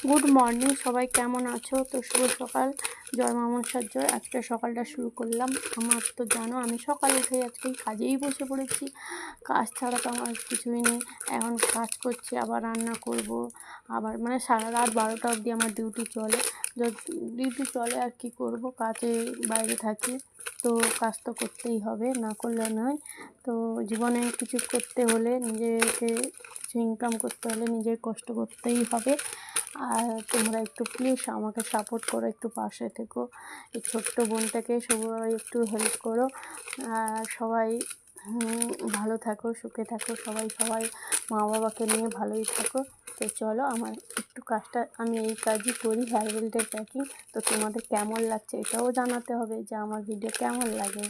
Good morning, সবাই কেমন আছো? তো শুভ সকাল, জয় মা মনসার জয়। আজকে সকালটা শুরু করলাম। আমার তো জানো আমি সকাল উঠে আজকে কাজেই বসে পড়েছি। কাজ ছাড়া তো আমার কিছুই নেই। এখন কাজ করছি, আবার রান্না করব, আবার মানে সারা রাত 12টা অবধি আমার ডিউটি চলে। ডিউটি চলে আর কি করব, কাজে বাইরে থাকি তো কাজ তো করতেই হবে, না করলে নয়। তো জীবনে কিছু করতে হলে নিজেকে কিছু ইনকাম করতে হলে নিজের কষ্ট করতেই হবে। আর তোমরা একটু প্লিজ আমাকে সাপোর্ট করো, একটু পাশে থেকো। এই ছোট্ট বোনটাকে সবাই একটু হেল্প করো। আর সবাই ভালো থাকো, সুখে থাকো, সবাই মা বাবাকে নিয়ে ভালোই থাকো। তো চলো, আমার একটু কাজটা, আমি এই কাজই করি, হেয়ার বেল্টের প্যাকিং। তো তোমাদের কেমন লাগছে এটাও জানাতে হবে যে আমার ভিডিও কেমন লাগে।